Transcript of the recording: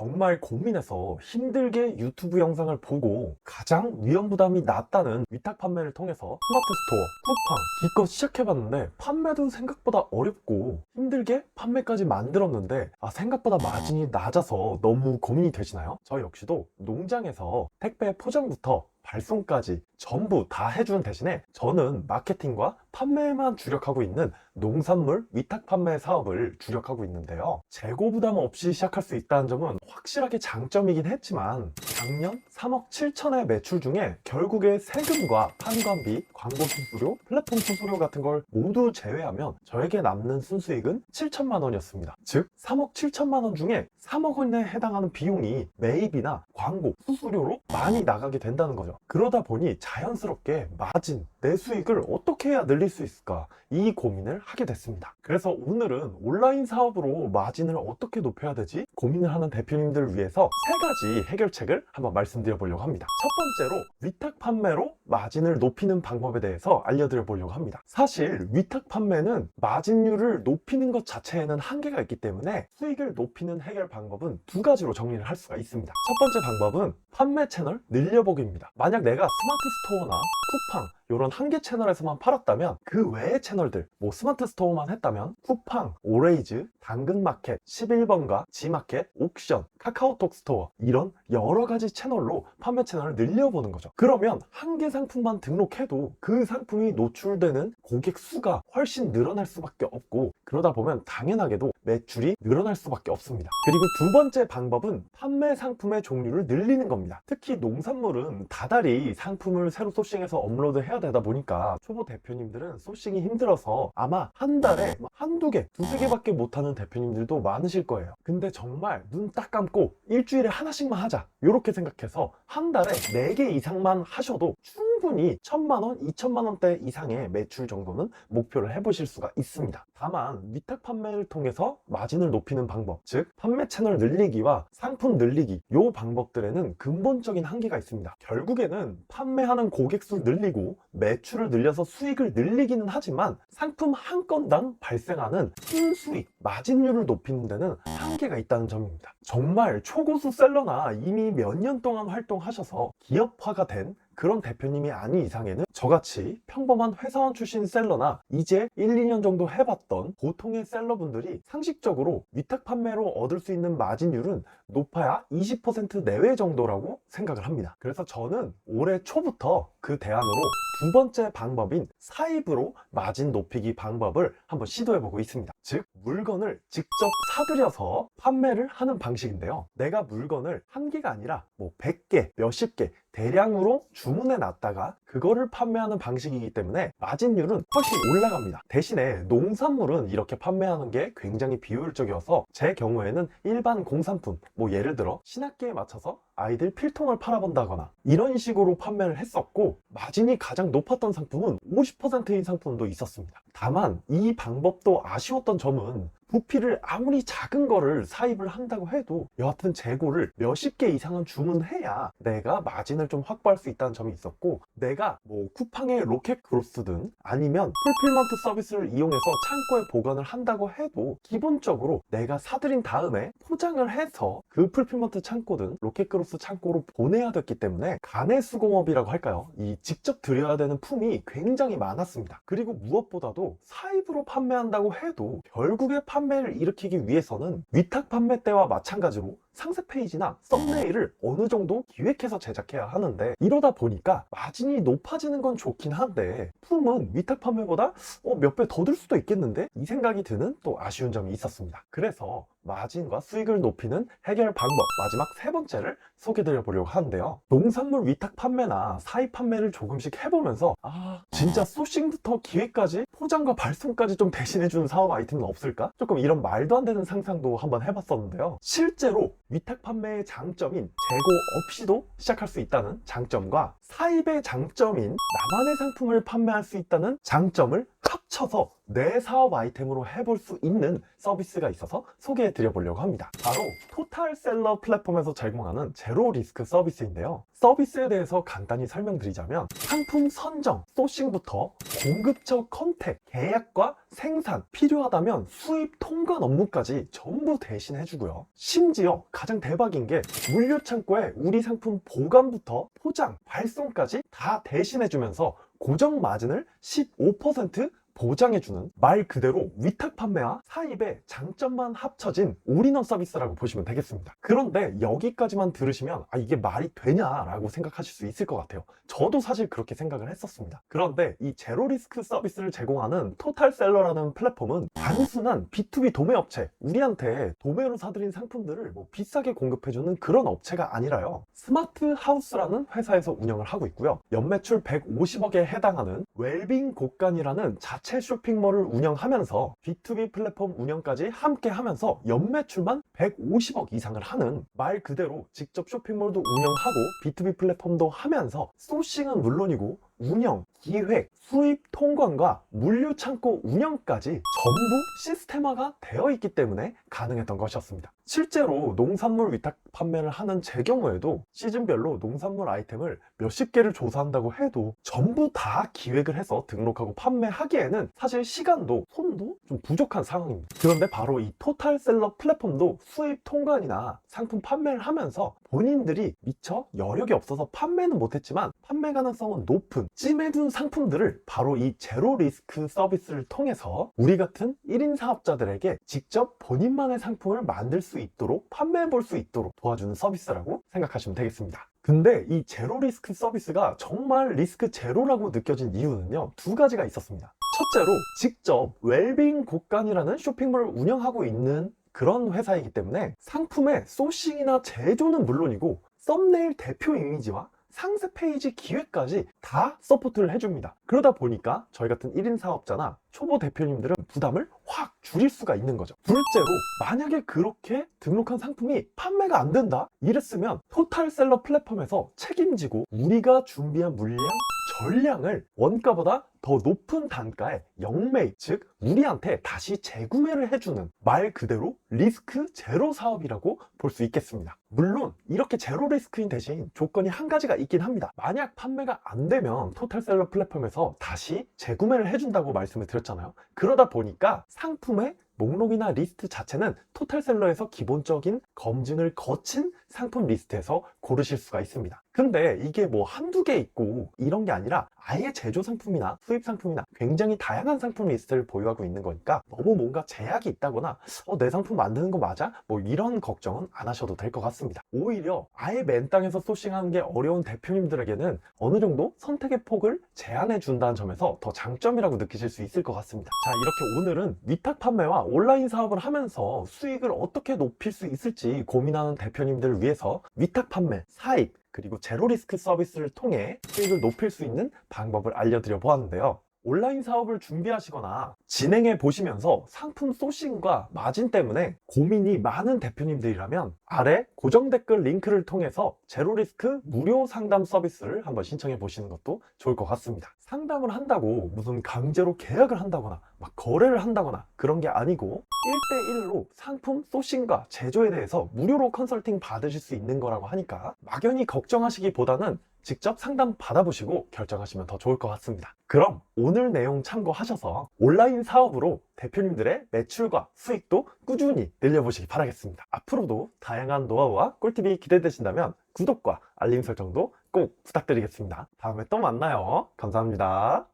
정말 고민해서 힘들게 유튜브 영상을 보고 가장 위험 부담이 낮다는 위탁 판매를 통해서 스마트 스토어, 쿠팡 기껏 시작해봤는데 판매도 생각보다 어렵고 힘들게 판매까지 만들었는데 생각보다 마진이 낮아서 너무 고민이 되시나요? 저 역시도 농장에서 택배 포장부터 발송까지 전부 다 해주는 대신에 저는 마케팅과 판매에만 주력하고 있는 농산물 위탁 판매 사업을 주력하고 있는데요. 재고 부담 없이 시작할 수 있다는 점은 확실하게 장점이긴 했지만 작년 3억 7천의 매출 중에 결국에 세금과 판관비, 광고 수수료, 플랫폼 수수료 같은 걸 모두 제외하면 저에게 남는 순수익은 7천만 원이었습니다. 즉 3억 7천만 원 중에 3억 원에 해당하는 비용이 매입이나 광고, 수수료로 많이 나가게 된다는 거죠. 그러다 보니 자연스럽게 마진, 내 수익을 어떻게 해야 늘릴 수 있을까? 이 고민을 하게 됐습니다. 그래서 오늘은 온라인 사업으로 마진을 어떻게 높여야 되지? 고민을 하는 대표님들을 위해서 세 가지 해결책을 한번 말씀드려 보려고 합니다. 첫 번째로 위탁 판매로 마진을 높이는 방법에 대해서 알려드려 보려고 합니다. 사실 위탁 판매는 마진율을 높이는 것 자체에는 한계가 있기 때문에 수익을 높이는 해결 방법은 두 가지로 정리를 할 수가 있습니다. 첫 번째 방법은 판매 채널 늘려보기입니다. 만약 내가 스마트 스토어나 쿠팡 이런 한 개 채널에서만 팔았다면 그 외의 채널들, 스마트 스토어만 했다면 쿠팡, 오레이즈, 당근마켓, 11번가, 지마켓, 옥션, 카카오톡 스토어 이런 여러 가지 채널로 판매 채널을 늘려보는 거죠. 그러면 한 개 상품만 등록해도 그 상품이 노출되는 고객 수가 훨씬 늘어날 수밖에 없고 그러다 보면 당연하게도 매출이 늘어날 수밖에 없습니다. 그리고 두 번째 방법은 판매 상품의 종류를 늘리는 겁니다. 특히 농산물은 다달이 상품을 새로 소싱해서 업로드해야 되다 보니까 초보 대표님들은 소싱이 힘들어서 아마 한 달에 한두 개, 두세 개밖에 못하는 대표님들도 많으실 거예요. 근데 정말 눈 딱 감고 일주일에 하나씩만 하자 이렇게 생각해서 한 달에 4개 이상만 하셔도 충분히 1,000만 원, 2,000만 원대 이상의 매출 정도는 목표를 해보실 수가 있습니다. 다만 위탁 판매를 통해서 마진을 높이는 방법, 즉 판매 채널 늘리기와 상품 늘리기 이 방법들에는 근본적인 한계가 있습니다. 결국에는 판매하는 고객 수를 늘리고 매출을 늘려서 수익을 늘리기는 하지만 상품 한 건당 발생하는 순수익, 마진율을 높이는 데는 한계가 있다는 점입니다. 정말 초고수 셀러나 이미 몇 년 동안 활동하셔서 기업화가 된 그런 대표님이 아닌 이상에는 저같이 평범한 회사원 출신 셀러나 이제 1, 2년 정도 해봤던 보통의 셀러분들이 상식적으로 위탁 판매로 얻을 수 있는 마진율은 높아야 20% 내외 정도라고 생각을 합니다. 그래서 저는 올해 초부터 그 대안으로 두 번째 방법인 사입으로 마진 높이기 방법을 한번 시도해보고 있습니다. 즉 물건을 직접 사들여서 판매를 하는 방식인데요. 내가 물건을 한 개가 아니라 100개, 몇십 개 대량으로 주문해 놨다가 그거를 판매하는 방식이기 때문에 마진율은 훨씬 올라갑니다. 대신에 농산물은 이렇게 판매하는 게 굉장히 비효율적이어서 제 경우에는 일반 공산품, 예를 들어 신학기에 맞춰서 아이들 필통을 팔아본다거나 이런 식으로 판매를 했었고 마진이 가장 높았던 상품은 50%인 상품도 있었습니다. 다만 이 방법도 아쉬웠던 점은 부피를 아무리 작은 거를 사입을 한다고 해도 여하튼 재고를 몇십 개 이상은 주문해야 내가 마진을 좀 확보할 수 있다는 점이 있었고 내가 쿠팡의 로켓 크로스든 아니면 풀필먼트 서비스를 이용해서 창고에 보관을 한다고 해도 기본적으로 내가 사들인 다음에 포장을 해서 그 풀필먼트 창고든 로켓 크로스 창고로 보내야 됐기 때문에 가내수공업이라고 할까요? 이 직접 들여야 되는 품이 굉장히 많았습니다. 그리고 무엇보다도 사입으로 판매한다고 해도 결국에 판매를 일으키기 위해서는 위탁 판매 때와 마찬가지로 상세 페이지나 썸네일을 어느 정도 기획해서 제작해야 하는데 이러다 보니까 마진이 높아지는 건 좋긴 한데 품은 위탁 판매보다 몇 배 더 들 수도 있겠는데? 이 생각이 드는 또 아쉬운 점이 있었습니다. 그래서 마진과 수익을 높이는 해결 방법 마지막 세 번째를 소개드려 보려고 하는데요. 농산물 위탁 판매나 사입 판매를 조금씩 해보면서 진짜 소싱부터 기획까지 포장과 발송까지 좀 대신해주는 사업 아이템은 없을까? 조금 이런 말도 안 되는 상상도 한번 해봤었는데요. 실제로 위탁 판매의 장점인 재고 없이도 시작할 수 있다는 장점과 사입의 장점인 나만의 상품을 판매할 수 있다는 장점을 합쳐서 내 사업 아이템으로 해볼 수 있는 서비스가 있어서 소개해 드려 보려고 합니다. 바로 토탈셀러 플랫폼에서 제공하는 제로 리스크 서비스인데요. 서비스에 대해서 간단히 설명드리자면 상품 선정, 소싱부터 공급처 컨택, 계약과 생산, 필요하다면 수입 통관 업무까지 전부 대신해 주고요. 심지어 가장 대박인 게 물류 창고에 우리 상품 보관부터 포장, 발송까지 다 대신해주면서 고정 마진을 15% 보장해주는 말 그대로 위탁 판매와 사입의 장점만 합쳐진 올인원 서비스라고 보시면 되겠습니다. 그런데 여기까지만 들으시면 이게 말이 되냐라고 생각하실 수 있을 것 같아요. 저도 사실 그렇게 생각을 했었습니다. 그런데 이 제로 리스크 서비스를 제공하는 토탈셀러라는 플랫폼은 단순한 B2B 도매 업체, 우리한테 도매로 사들인 상품들을 비싸게 공급해주는 그런 업체가 아니라요, 스마트 하우스라는 회사에서 운영을 하고 있고요, 연매출 150억에 해당하는 웰빙 곳간이라는 자체 쇼핑몰을 운영하면서 B2B 플랫폼 운영까지 함께 하면서 연매출만 150억 이상을 하는, 말 그대로 직접 쇼핑몰도 운영하고 B2B 플랫폼도 하면서 소싱은 물론이고 운영, 기획, 수입, 통관과 물류 창고 운영까지 전부 시스템화가 되어 있기 때문에 가능했던 것이었습니다. 실제로 농산물 위탁 판매를 하는 제 경우에도 시즌별로 농산물 아이템을 몇십 개를 조사한다고 해도 전부 다 기획을 해서 등록하고 판매하기에는 사실 시간도 손도 좀 부족한 상황입니다. 그런데 바로 이 토탈셀러 플랫폼도 수입 통관이나 상품 판매를 하면서 본인들이 미처 여력이 없어서 판매는 못했지만 판매 가능성은 높은 찜해둔 상품들을 바로 이 제로 리스크 서비스를 통해서 우리 같은 1인 사업자들에게 직접 본인만의 상품을 만들 수 있도록, 판매해 볼 수 있도록 도와주는 서비스라고 생각하시면 되겠습니다. 근데 이 제로 리스크 서비스가 정말 리스크 제로라고 느껴진 이유는요, 두 가지가 있었습니다. 첫째로 직접 웰빙 곳간이라는 쇼핑몰을 운영하고 있는 그런 회사이기 때문에 상품의 소싱이나 제조는 물론이고 썸네일 대표 이미지와 상세 페이지 기획까지 다 서포트를 해줍니다. 그러다 보니까 저희 같은 1인 사업자나 초보 대표님들은 부담을 확 줄일 수가 있는 거죠. 둘째로, 만약에 그렇게 등록한 상품이 판매가 안 된다 이랬으면 토탈셀러 플랫폼에서 책임지고 우리가 준비한 물량, 전량을 원가보다 더 높은 단가에 영매입, 즉 우리한테 다시 재구매를 해주는 말 그대로 리스크 제로 사업이라고 볼 수 있겠습니다. 물론 이렇게 제로 리스크인 대신 조건이 한 가지가 있긴 합니다. 만약 판매가 안 되면 토탈셀러 플랫폼에서 다시 재구매를 해준다고 말씀을 드렸잖아요. 그러다 보니까 상품의 목록이나 리스트 자체는 토탈셀러에서 기본적인 검증을 거친 상품 리스트에서 고르실 수가 있습니다. 근데 이게 한두 개 있고 이런 게 아니라 아예 제조 상품이나 수입 상품이나 굉장히 다양한 상품 리스트를 보유하고 있는 거니까 너무 뭔가 제약이 있다거나 내 상품 만드는 거 맞아? 이런 걱정은 안 하셔도 될 것 같습니다. 오히려 아예 맨 땅에서 소싱하는 게 어려운 대표님들에게는 어느 정도 선택의 폭을 제한해 준다는 점에서 더 장점이라고 느끼실 수 있을 것 같습니다. 자, 이렇게 오늘은 위탁 판매와 온라인 사업을 하면서 수익을 어떻게 높일 수 있을지 고민하는 대표님들을 위해서 위탁 판매, 사입, 그리고 제로 리스크 서비스를 통해 수익을 높일 수 있는 방법을 알려드려 보았는데요. 온라인 사업을 준비하시거나 진행해 보시면서 상품 소싱과 마진 때문에 고민이 많은 대표님들이라면 아래 고정 댓글 링크를 통해서 제로리스크 무료 상담 서비스를 한번 신청해 보시는 것도 좋을 것 같습니다. 상담을 한다고 무슨 강제로 계약을 한다거나 막 거래를 한다거나 그런 게 아니고 1대1로 상품 소싱과 제조에 대해서 무료로 컨설팅 받으실 수 있는 거라고 하니까 막연히 걱정하시기보다는 직접 상담 받아보시고 결정하시면 더 좋을 것 같습니다. 그럼 오늘 내용 참고하셔서 온라인 사업으로 대표님들의 매출과 수익도 꾸준히 늘려보시기 바라겠습니다. 앞으로도 다양한 노하우와 꿀팁이 기대되신다면 구독과 알림 설정도 꼭 부탁드리겠습니다. 다음에 또 만나요. 감사합니다.